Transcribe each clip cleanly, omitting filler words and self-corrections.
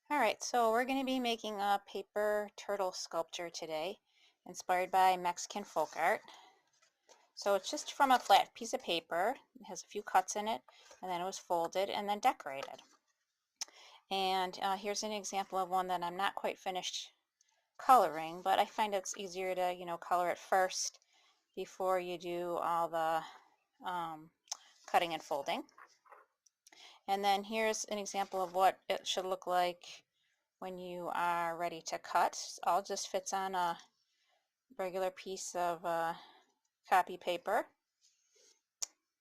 Alright, so we're going to be making a paper turtle sculpture today, inspired by Mexican folk art. So it's just from a flat piece of paper. It has a few cuts in it, and then it was folded and then decorated. And here's an example of one that I'm not quite finished coloring, but I find it's easier to, color it first before you do all the cutting and folding. And then here's an example of what it should look like when you are ready to cut. All just fits on a regular piece of copy paper.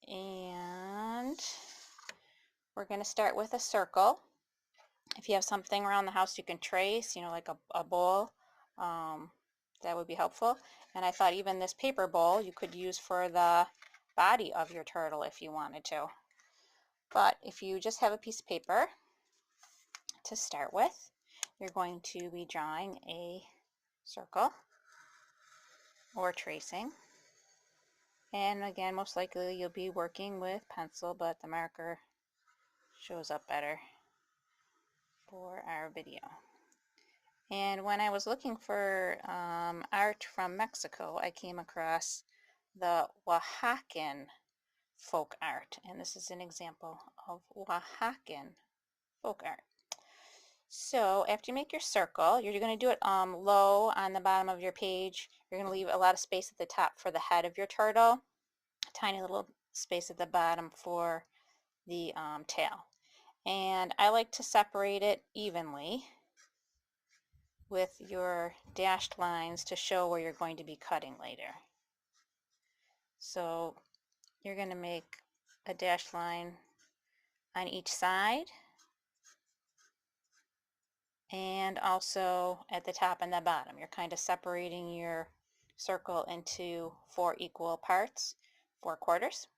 And we're going to start with a circle. If you have something around the house you can trace, like a bowl, that would be helpful. And I thought even this paper bowl you could use for the body of your turtle if you wanted to. But if you just have a piece of paper to start with, you're going to be drawing a circle or tracing. And again, most likely you'll be working with pencil, but the marker shows up better for our video. And when I was looking for art from Mexico, I came across the Oaxacan folk art. And this is an example of Oaxacan folk art. So after you make your circle, you're going to do it low on the bottom of your page. You're going to leave a lot of space at the top for the head of your turtle, a tiny little space at the bottom for the tail. And I like to separate it evenly with your dashed lines to show where you're going to be cutting later. So you're going to make a dashed line on each side and also at the top and the bottom. You're kind of separating your circle into 4 equal parts, 4 quarters.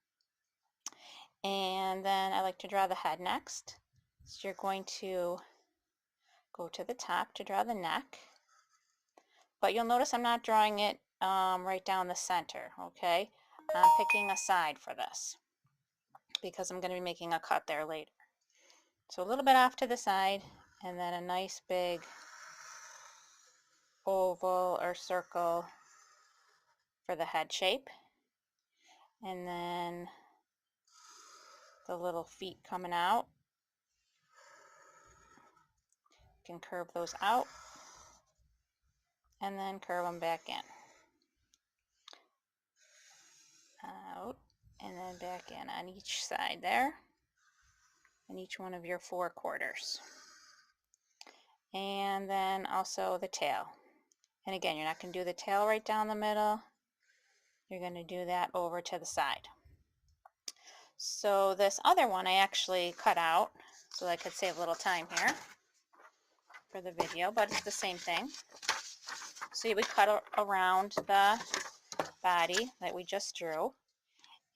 And then I like to draw the head next. So you're going to go to the top to draw the neck. But you'll notice I'm not drawing it right down the center, okay? I'm picking a side for this because I'm going to be making a cut there later. So a little bit off to the side, and then a nice big oval or circle for the head shape. And then the little feet coming out. You can curve those out and then curve them back in. Out and then back in on each side there, and each one of your 4 quarters. And then also the tail. And again, you're not going to do the tail right down the middle. You're going to do that over to the side. So this other one I actually cut out so I could save a little time here for the video, but it's the same thing. So we cut around the body that we just drew,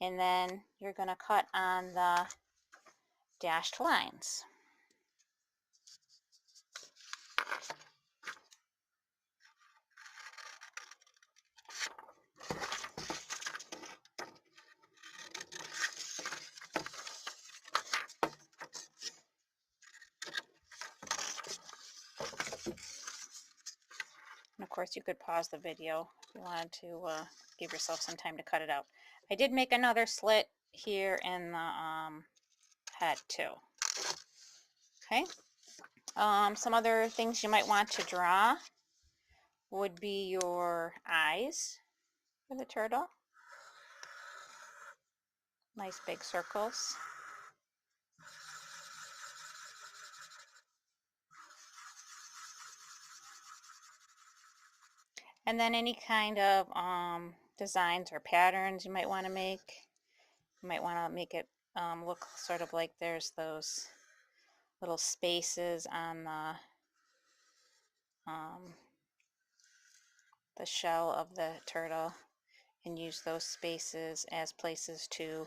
and then you're going to cut on the dashed lines. And of course you could pause the video if you wanted to give yourself some time to cut it out. I did make another slit here in the head too. Okay. Some other things you might want to draw would be your eyes for the turtle. Nice big circles. And then any kind of designs or patterns you might want to make. You might want to make it look sort of like there's those little spaces on the shell of the turtle, and use those spaces as places to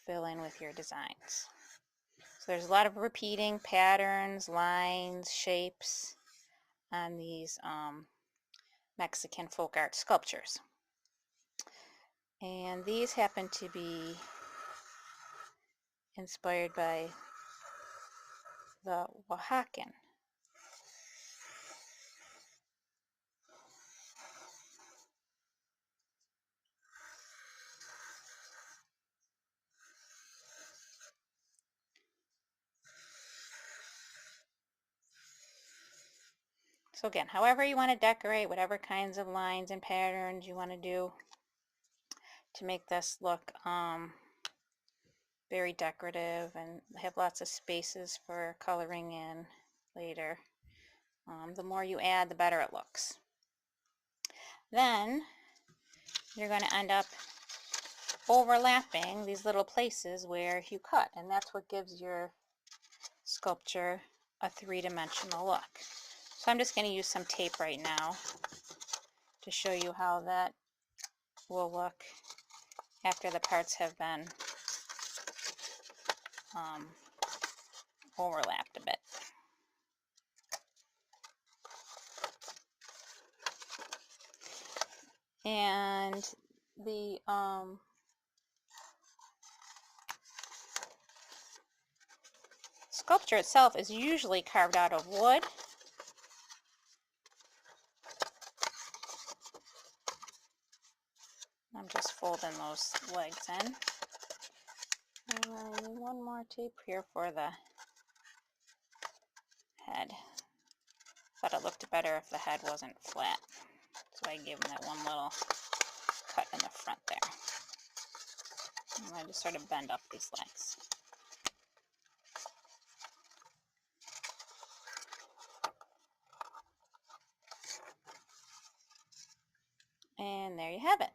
fill in with your designs. So there's a lot of repeating patterns, lines, shapes on these Mexican folk art sculptures. And these happen to be inspired by the Oaxacan. So again, however you want to decorate, whatever kinds of lines and patterns you want to do to make this look very decorative and have lots of spaces for coloring in later. The more you add, the better it looks. Then you're going to end up overlapping these little places where you cut, and that's what gives your sculpture a three-dimensional look. So I'm just going to use some tape right now to show you how that will look after the parts have been overlapped a bit. And the sculpture itself is usually carved out of wood. I'm just folding those legs in. And I need one more tape here for the head. Thought it looked better if the head wasn't flat. So I gave them that one little cut in the front there. And I just sort of bend up these legs. And there you have it.